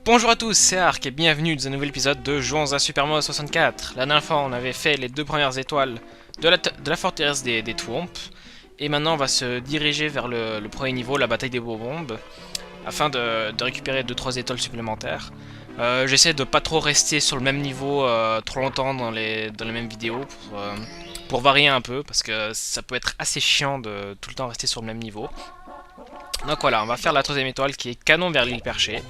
Bonjour à tous, c'est Ark et bienvenue dans un nouvel épisode de Jouons à Super Mario 64. La dernière fois on avait fait les deux premières étoiles de la forteresse des Thwomp. Et maintenant on va se diriger vers le premier niveau, la bataille des Bobombes, afin de récupérer 2-3 étoiles supplémentaires. J'essaie de pas trop rester sur le même niveau trop longtemps dans les mêmes vidéos pour varier un peu, parce que ça peut être assez chiant de tout le temps rester sur le même niveau. Donc voilà, on va faire la troisième étoile qui est canon vers l'île perchée.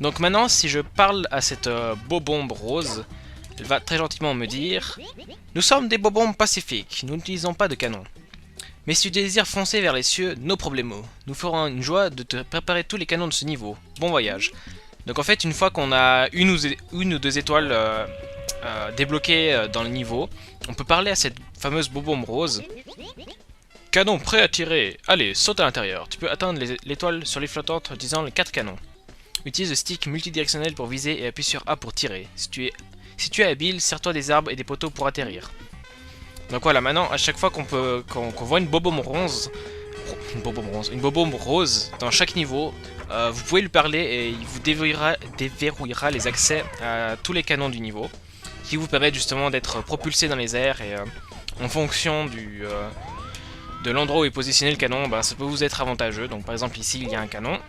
Donc maintenant, si je parle à cette bobombe rose, elle va très gentiment me dire: nous sommes des bobombes pacifiques, nous n'utilisons pas de canon. Mais si tu désires foncer vers les cieux, no problemo. Nous ferons une joie de te préparer tous les canons de ce niveau. Bon voyage. Donc en fait, une fois qu'on a une ou deux étoiles débloquées dans le niveau, on peut parler à cette fameuse bobombe rose. Canon prêt à tirer. Allez, saute à l'intérieur. Tu peux atteindre l'étoile sur les flottantes en utilisant les 4 canons. Utilise le stick multidirectionnel pour viser et appuie sur A pour tirer. Si tu es habile, serre-toi des arbres et des poteaux pour atterrir. Donc voilà, maintenant, à chaque fois qu'on voit une bobombe rose, une bobombe rose dans chaque niveau, vous pouvez lui parler et il vous déverrouillera les accès à tous les canons du niveau, qui vous permettent justement d'être propulsé dans les airs et en fonction de l'endroit où est positionné le canon, ça peut vous être avantageux. Donc par exemple ici il y a un canon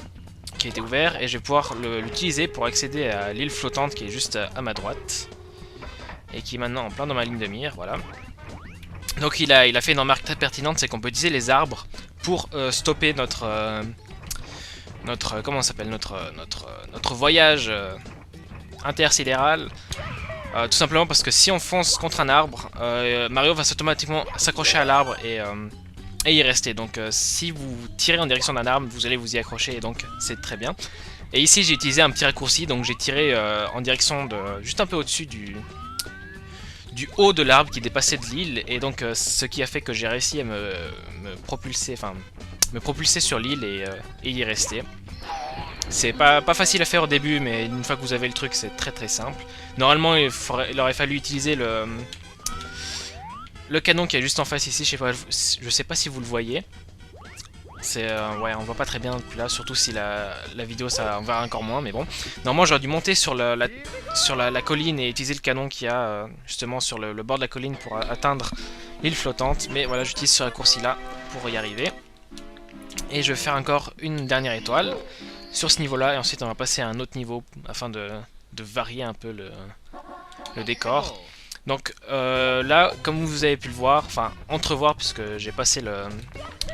qui a été ouvert et je vais pouvoir l'utiliser pour accéder à l'île flottante qui est juste à ma droite et qui est maintenant en plein dans ma ligne de mire, voilà. Donc il a fait une remarque très pertinente, c'est qu'on peut utiliser les arbres pour stopper notre comment ça s'appelle, notre voyage intersidéral. Tout simplement parce que si on fonce contre un arbre, Mario va automatiquement s'accrocher à l'arbre et y rester. Donc si vous tirez en direction d'un arbre, vous allez vous y accrocher et donc c'est très bien. Et ici j'ai utilisé un petit raccourci, donc j'ai tiré en direction de juste un peu au-dessus du haut de l'arbre qui dépassait de l'île, et donc ce qui a fait que j'ai réussi à me propulser sur l'île et y rester. C'est pas facile à faire au début, mais une fois que vous avez le truc, c'est très simple. Normalement, il aurait fallu utiliser le canon qui est juste en face ici. Je sais pas si vous le voyez. Ouais, on voit pas très bien depuis là, surtout si la vidéo ça on verra encore moins, mais bon. Normalement, j'aurais dû monter sur la colline et utiliser le canon qu'il y a justement sur le bord de la colline pour atteindre l'île flottante. Mais voilà, j'utilise ce raccourci là pour y arriver. Et je vais faire encore une dernière étoile sur ce niveau là, et ensuite on va passer à un autre niveau afin de varier un peu le décor. Donc là, comme vous avez pu le voir, enfin entrevoir puisque j'ai passé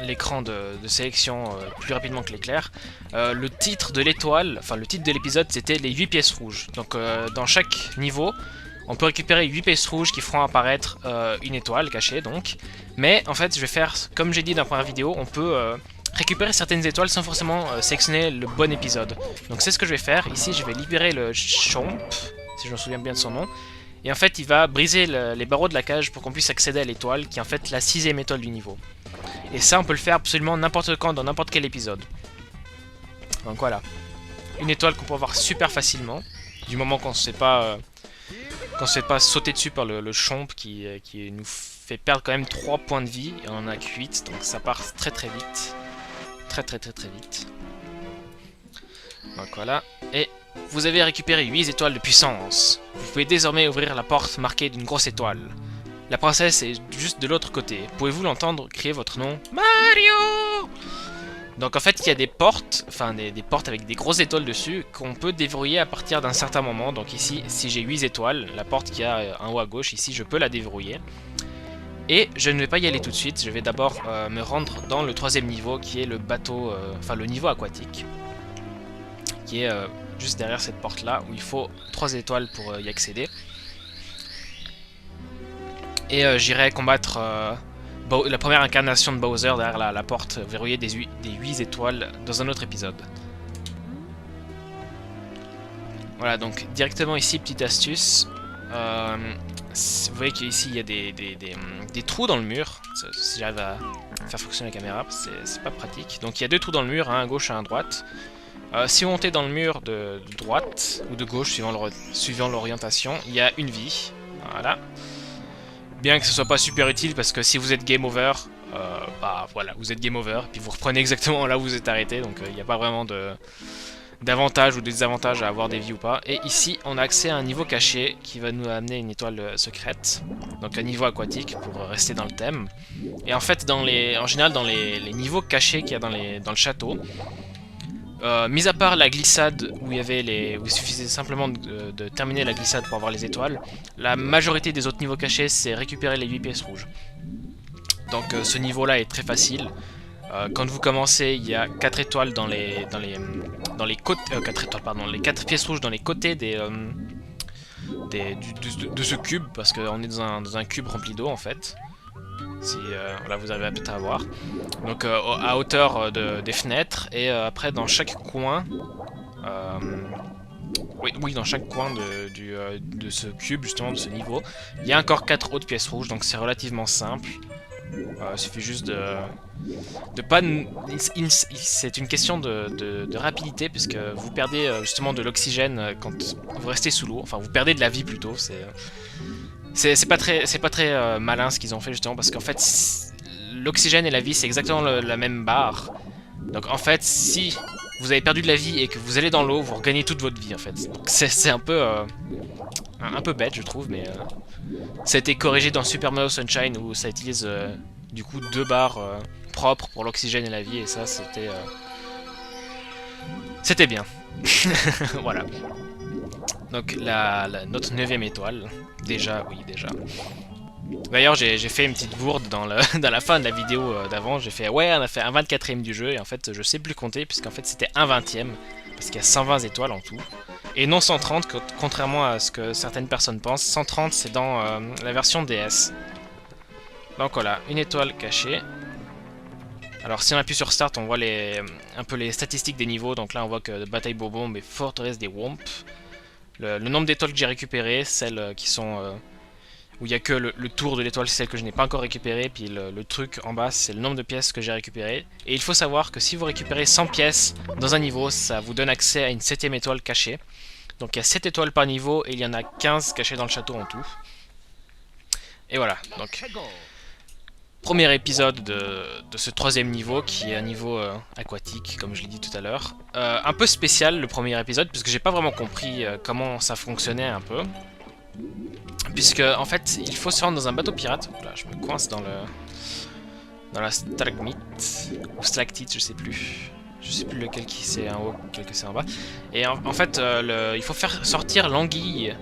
l'écran de sélection plus rapidement que l'éclair, le titre de l'étoile, enfin le titre de l'épisode, c'était les 8 pièces rouges. Donc dans chaque niveau, on peut récupérer 8 pièces rouges qui feront apparaître une étoile cachée donc. Mais en fait je vais faire, comme j'ai dit dans la première vidéo, on peut récupérer certaines étoiles sans forcément sélectionner le bon épisode. Donc c'est ce que je vais faire. Ici je vais libérer le Chomp, si je me souviens bien de son nom. Et en fait il va briser les barreaux de la cage pour qu'on puisse accéder à l'étoile qui est en fait la 6ème étoile du niveau. Et ça on peut le faire absolument n'importe quand dans n'importe quel épisode. Donc voilà. Une étoile qu'on peut avoir super facilement. Du moment qu'on ne se fait pas sauter dessus par le Chomp qui nous fait perdre quand même 3 points de vie. Et on en a que 8, donc ça part très vite. Très vite. Donc voilà. Et vous avez récupéré 8 étoiles de puissance. Vous pouvez désormais ouvrir la porte marquée d'une grosse étoile. La princesse est juste de l'autre côté. Pouvez-vous l'entendre crier votre nom? Mario! Donc en fait il y a des portes, enfin des portes avec des grosses étoiles dessus qu'on peut déverrouiller à partir d'un certain moment. Donc ici, si j'ai 8 étoiles, la porte qui a en haut à gauche ici, je peux la déverrouiller. Et je ne vais pas y aller tout de suite, je vais d'abord me rendre dans le 3ème niveau qui est le bateau, enfin le niveau aquatique. Qui est juste derrière cette porte là où il faut 3 étoiles pour y accéder. Et j'irai combattre la première incarnation de Bowser derrière la porte verrouillée des 8 étoiles dans un autre épisode. Voilà, donc directement ici, petite astuce. Vous voyez qu'ici il y a des trous dans le mur. Si j'arrive à faire fonctionner la caméra, c'est pas pratique. Donc il y a 2 trous dans le mur, un à gauche et un à droite. Si vous montez dans le mur de droite ou de gauche, suivant l'orientation, il y a une vie. Voilà. Bien que ce soit pas super utile parce que si vous êtes game over, voilà, vous êtes game over. Et puis vous reprenez exactement là où vous êtes arrêté. Donc il n'y a pas vraiment d'avantages ou des désavantages à avoir des vies ou pas. Et ici, on a accès à un niveau caché qui va nous amener une étoile secrète. Donc un niveau aquatique pour rester dans le thème. Et en fait, en général, dans les niveaux cachés qu'il y a dans le château, mis à part la glissade où il suffisait simplement de terminer la glissade pour avoir les étoiles, la majorité des autres niveaux cachés, c'est récupérer les 8 pièces rouges. Donc ce niveau-là est très facile. Quand vous commencez, il y a 4 étoiles dans les côtés, 4 étoiles, pardon, les 4 pièces rouges dans les côtés de ce cube, parce qu'on est dans un cube rempli d'eau en fait. Si là vous arrivez peut-être à voir. Donc à hauteur des fenêtres, et après dans chaque coin, oui, dans chaque coin de ce cube, justement de ce niveau, il y a encore 4 autres pièces rouges, donc c'est relativement simple. Il suffit juste de pas... C'est une question de rapidité, puisque vous perdez justement de l'oxygène quand vous restez sous l'eau. Enfin, vous perdez de la vie plutôt. C'est pas très malin ce qu'ils ont fait, justement, parce qu'en fait, l'oxygène et la vie, c'est exactement la même barre. Donc en fait, si vous avez perdu de la vie et que vous allez dans l'eau, vous regagnez toute votre vie, en fait. Donc c'est un peu bête, je trouve, mais... ça a été corrigé dans Super Mario Sunshine où ça utilise du coup 2 barres propres pour l'oxygène et la vie, et ça c'était bien. Voilà. Donc notre 9ème étoile. Déjà, oui, déjà. D'ailleurs, j'ai fait une petite bourde dans la fin de la vidéo d'avant. J'ai fait, ouais, on a fait un 24ème du jeu, et en fait, je sais plus compter, puisqu'en fait, c'était un 20ème, parce qu'il y a 120 étoiles en tout. Et non 130, contrairement à ce que certaines personnes pensent. 130, c'est dans la version DS. Donc voilà, une étoile cachée. Alors si on appuie sur Start, on voit un peu les statistiques des niveaux. Donc là, on voit que Bataille Bob-omb et Forteresse des Womps. Le nombre d'étoiles que j'ai récupérées, celles qui sont... où il n'y a que le tour de l'étoile, c'est celle que je n'ai pas encore récupérée. Puis le truc en bas, c'est le nombre de pièces que j'ai récupérées. Et il faut savoir que si vous récupérez 100 pièces dans un niveau, ça vous donne accès à une 7ème étoile cachée. Donc il y a 7 étoiles par niveau, et il y en a 15 cachées dans le château en tout. Et voilà, donc... premier épisode de ce 3ème niveau, qui est un niveau aquatique, comme je l'ai dit tout à l'heure. Un peu spécial le premier épisode, puisque j'ai pas vraiment compris comment ça fonctionnait un peu. Puisque, en fait, il faut se rendre dans un bateau pirate. Là, je me coince dans la stalagmite, ou stalactite, je sais plus. Je sais plus lequel qui c'est en haut, lequel que c'est en bas. Et en fait, il faut faire sortir l'anguille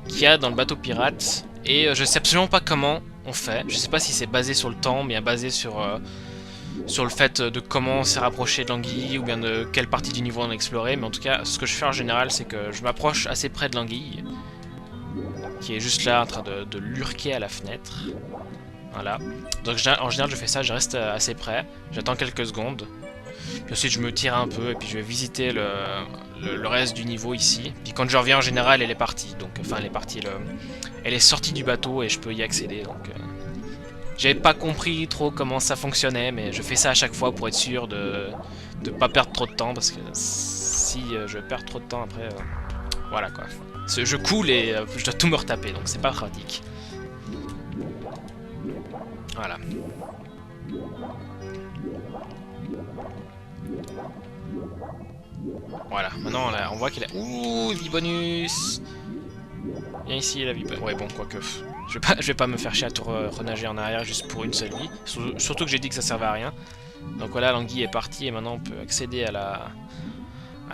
qu'il y a dans le bateau pirate. Et je sais absolument pas comment on fait. Je sais pas si c'est basé sur le temps, bien basé sur le fait de comment on s'est rapproché de l'anguille, ou bien de quelle partie du niveau on a exploré. Mais en tout cas, ce que je fais en général, c'est que je m'approche assez près de l'anguille, qui est juste là en train de lurquer à la fenêtre. Voilà. Donc en général, je fais ça, je reste assez près, j'attends quelques secondes. Puis ensuite, je me tire un peu, et puis je vais visiter le reste du niveau ici. Puis quand je reviens, en général, elle est partie. Donc, enfin, elle est partie. Elle est sortie du bateau et je peux y accéder. Donc, j'avais pas compris trop comment ça fonctionnait, mais je fais ça à chaque fois pour être sûr de pas perdre trop de temps, parce que si je perds trop de temps après, voilà quoi. Je coule et je dois tout me retaper, donc c'est pas pratique. Voilà. Voilà, maintenant on voit qu'il a... Ouh, vie bonus. Viens ici, la vie bonus. Ouais, bon, quoique... Je vais pas me faire chier à tout renager en arrière juste pour une seule vie. Surtout que j'ai dit que ça servait à rien. Donc voilà, l'anguille est partie, et maintenant on peut accéder à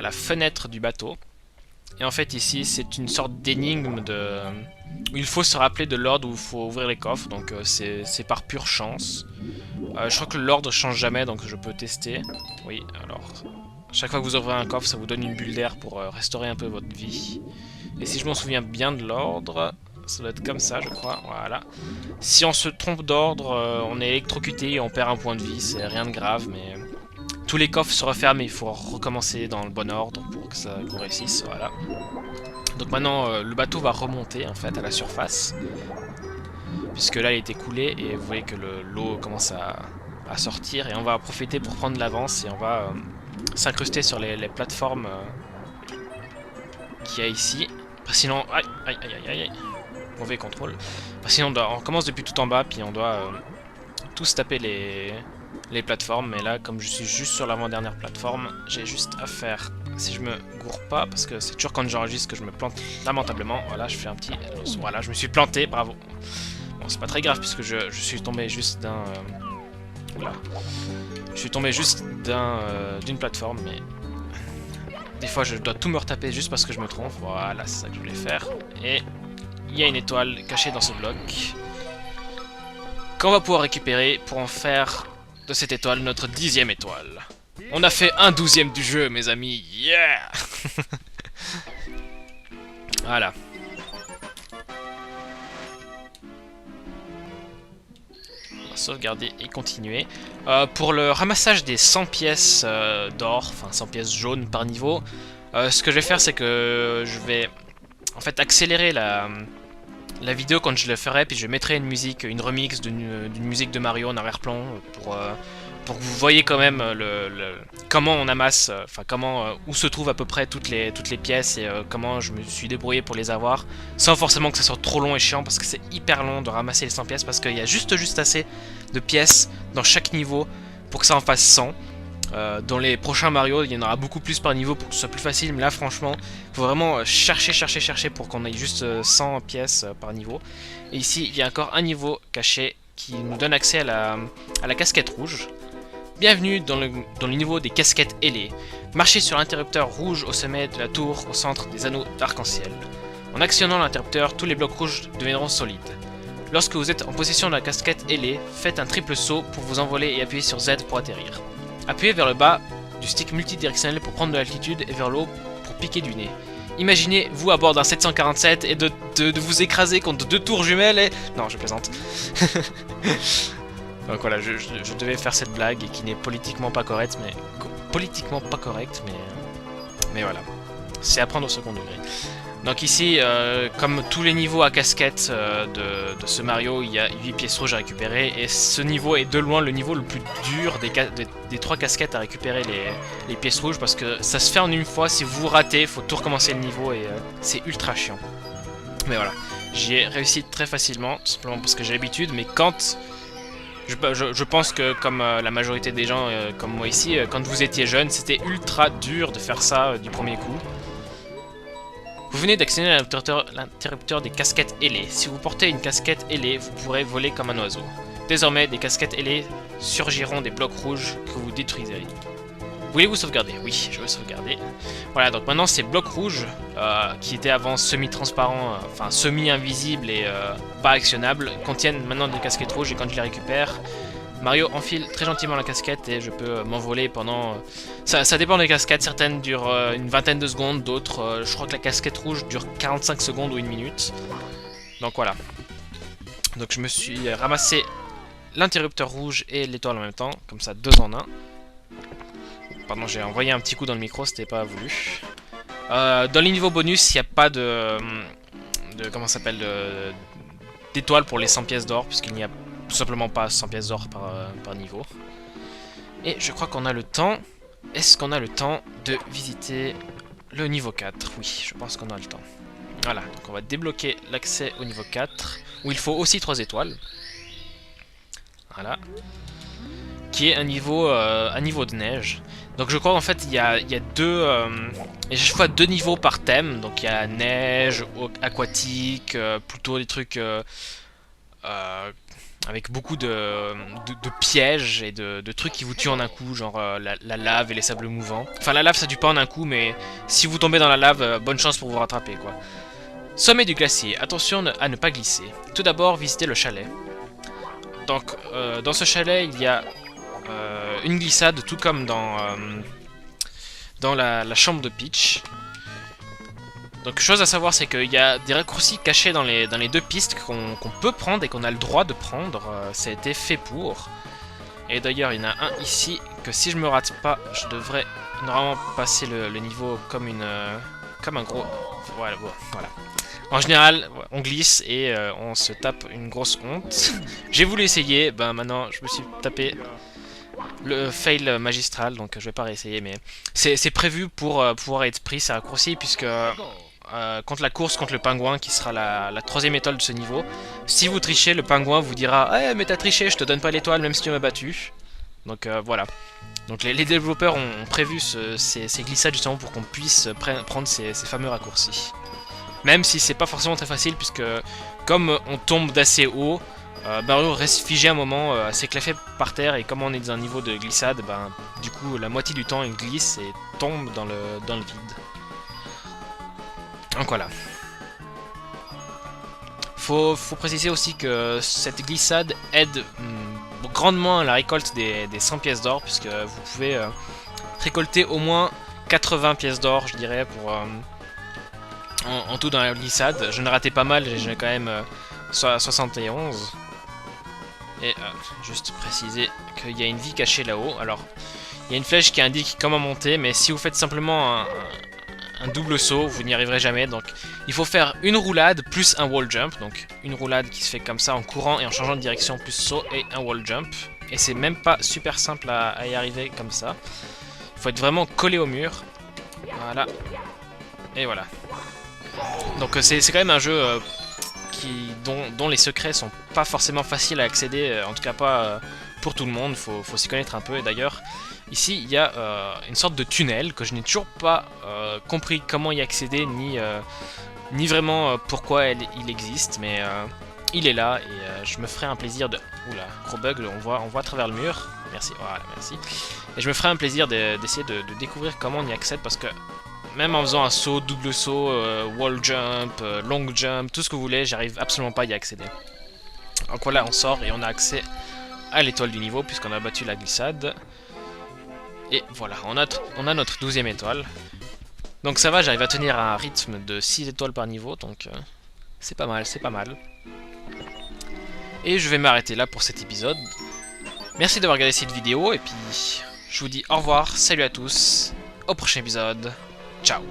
la fenêtre du bateau. Et en fait ici, c'est une sorte d'énigme où il faut se rappeler de l'ordre où il faut ouvrir les coffres. Donc c'est par pure chance. Je crois que l'ordre change jamais, donc je peux tester. Oui, alors... chaque fois que vous ouvrez un coffre, ça vous donne une bulle d'air pour restaurer un peu votre vie. Et si je m'en souviens bien de l'ordre, ça doit être comme ça, je crois. Voilà. Si on se trompe d'ordre, on est électrocuté et on perd un point de vie. C'est rien de grave, mais tous les coffres se referment et il faut recommencer dans le bon ordre pour que qu'on réussisse. Voilà. Donc maintenant, le bateau va remonter en fait à la surface, puisque là il était coulé et vous voyez que l'eau commence à sortir, et on va en profiter pour prendre l'avance, et on va s'incruster sur les plateformes qu'il y a ici. Sinon, aïe, aïe, aïe, aïe, aïe, mauvais contrôle. Sinon, on commence depuis tout en bas, puis on doit tous taper les plateformes. Mais là, comme je suis juste sur l'avant-dernière plateforme, j'ai juste à faire si je me gourre pas, parce que c'est toujours quand j'enregistre que je me plante lamentablement. Voilà, je fais un petit... Voilà, je me suis planté, bravo. Bon, c'est pas très grave, puisque je suis tombé juste d'un... Oula. Je suis tombé juste d'une plateforme, mais... Des fois, je dois tout me retaper juste parce que je me trompe. Voilà, c'est ça que je voulais faire. Et il y a une étoile cachée dans ce bloc qu'on va pouvoir récupérer pour en faire de cette étoile notre 10e étoile. On a fait un 12e du jeu, mes amis. Yeah. Voilà. On va sauvegarder et continuer. Pour le ramassage des 100 pièces d'or, enfin 100 pièces jaunes par niveau, ce que je vais faire, c'est que je vais en fait accélérer la vidéo quand je le ferai, puis je mettrai une musique, une remix d'une musique de Mario en arrière-plan pour que vous voyez quand même comment on amasse, enfin comment où se trouvent à peu près toutes les pièces et comment je me suis débrouillé pour les avoir, sans forcément que ça soit trop long et chiant, parce que c'est hyper long de ramasser les 100 pièces, parce qu'il y a juste assez de pièces dans chaque niveau pour que ça en fasse 100. Dans les prochains Mario, il y en aura beaucoup plus par niveau pour que ce soit plus facile, mais là franchement, il faut vraiment chercher pour qu'on ait juste 100 pièces par niveau. Et ici, il y a encore un niveau caché qui nous donne accès à la casquette rouge. Bienvenue dans le niveau des casquettes ailées. Marchez sur l'interrupteur rouge au sommet de la tour au centre des anneaux d'arc-en-ciel. En actionnant l'interrupteur, tous les blocs rouges deviendront solides. Lorsque vous êtes en possession de la casquette ailée, faites un triple saut pour vous envoler et appuyez sur Z pour atterrir. Appuyez vers le bas du stick multidirectionnel pour prendre de l'altitude et vers le haut pour piquer du nez. Imaginez vous à bord d'un 747 et de vous écraser contre 2 tours jumelles et... Non, je plaisante. Donc voilà, je devais faire cette blague qui n'est politiquement pas correcte, mais voilà. C'est à prendre au second degré. Donc ici, comme tous les niveaux à casquette de ce Mario, il y a 8 pièces rouges à récupérer. Et ce niveau est de loin le niveau le plus dur des 3 casquettes à récupérer les pièces rouges. Parce que ça se fait en une fois, si vous ratez, il faut tout recommencer le niveau et c'est ultra chiant. Mais voilà, j'y ai réussi très facilement, tout simplement parce que j'ai l'habitude. Mais quand... Je pense que comme la majorité des gens, comme moi ici, quand vous étiez jeune, c'était ultra dur de faire ça du premier coup. Vous venez d'actionner l'interrupteur des casquettes ailées. Si vous portez une casquette ailée, vous pourrez voler comme un oiseau. Désormais, des casquettes ailées surgiront des blocs rouges que vous détruisez. Voulez-vous sauvegarder? Oui, je veux sauvegarder. Voilà, donc maintenant ces blocs rouges, qui étaient avant semi-transparents, enfin semi-invisibles et pas actionnables, contiennent maintenant des casquettes rouges et quand je les récupère, Mario enfile très gentiment la casquette et je peux m'envoler pendant... Ça dépend des casquettes, certaines durent une vingtaine de secondes, d'autres, je crois que la casquette rouge dure 45 secondes ou 1 minute. Donc voilà. Donc je me suis ramassé l'interrupteur rouge et l'étoile en même temps, comme ça 2 en 1. Pardon, j'ai envoyé un petit coup dans le micro, c'était pas voulu. Dans les niveaux bonus, il n'y a pas comment ça s'appelle, d'étoiles pour les 100 pièces d'or, puisqu'il n'y a tout simplement pas 100 pièces d'or par niveau. Et je crois qu'on a le temps. Est-ce qu'on a le temps de visiter le niveau 4? Oui, je pense qu'on a le temps. Voilà, donc on va débloquer l'accès au niveau 4, où il faut aussi 3 étoiles. Voilà. Qui est un niveau de neige. Donc je crois en fait il y a deux... et chaque fois 2 niveaux par thème. Donc il y a neige, aquatique, plutôt des trucs... avec beaucoup de pièges et de trucs qui vous tuent en un coup, genre la lave et les sables mouvants. Enfin la lave ça tue pas en un coup, mais si vous tombez dans la lave, bonne chance pour vous rattraper quoi. Sommet du glacier, attention à ne pas glisser. Tout d'abord visitez le chalet. Donc dans ce chalet il y a une glissade tout comme dans la chambre de Peach. Donc chose à savoir c'est qu'il y a des raccourcis cachés dans les 2 pistes qu'on peut prendre et qu'on a le droit de prendre, ça a été fait pour. Et d'ailleurs il y en a un ici que si je me rate pas je devrais normalement passer le niveau comme un gros... Voilà. En général on glisse et on se tape une grosse honte. J'ai voulu essayer, ben maintenant je me suis tapé le fail magistral, donc je vais pas réessayer mais c'est prévu pour pouvoir être pris ces raccourcis puisque... contre la course contre le pingouin qui sera la 3ème étoile de ce niveau. Si vous trichez, le pingouin vous dira « Eh mais t'as triché, je te donne pas l'étoile même si tu m'as battu ». Donc voilà. Donc les développeurs ont prévu ces glissades justement pour qu'on puisse prendre ces fameux raccourcis. Même si c'est pas forcément très facile, puisque comme on tombe d'assez haut, Mario reste figé un moment, s'éclaffer par terre, et comme on est dans un niveau de glissade, ben, du coup la moitié du temps il glisse et tombe dans le vide. Donc voilà. Faut préciser aussi que cette glissade aide grandement à la récolte des 100 pièces d'or, puisque vous pouvez récolter au moins 80 pièces d'or, je dirais, pour en tout dans la glissade. Je ne ratais pas mal, j'ai quand même 71. Et juste préciser qu'il y a une vie cachée là-haut. Alors, il y a une flèche qui indique comment monter, mais si vous faites simplement un double saut, vous n'y arriverez jamais. Donc, il faut faire une roulade plus un wall jump. Donc, une roulade qui se fait comme ça en courant et en changeant de direction, plus saut et un wall jump. Et c'est même pas super simple à y arriver comme ça. Il faut être vraiment collé au mur. Voilà. Et voilà. Donc, c'est quand même un jeu dont les secrets sont pas forcément faciles à accéder, en tout cas pas pour tout le monde, faut s'y connaître un peu. Et d'ailleurs, ici il y a une sorte de tunnel que je n'ai toujours pas compris comment y accéder, ni vraiment pourquoi il existe, mais il est là et je me ferai un plaisir de... Oula, gros bug, on voit à travers le mur. Merci, voilà, merci. Et je me ferai un plaisir d'essayer de découvrir comment on y accède, parce que même en faisant un saut, double saut, wall jump, long jump, tout ce que vous voulez, j'arrive absolument pas à y accéder. Donc voilà, on sort et on a accès à l'étoile du niveau puisqu'on a battu la glissade. Et voilà, on a notre 12e étoile. Donc ça va, j'arrive à tenir un rythme de 6 étoiles par niveau, donc c'est pas mal, c'est pas mal. Et je vais m'arrêter là pour cet épisode. Merci d'avoir regardé cette vidéo et puis je vous dis au revoir, salut à tous, au prochain épisode. Ciao.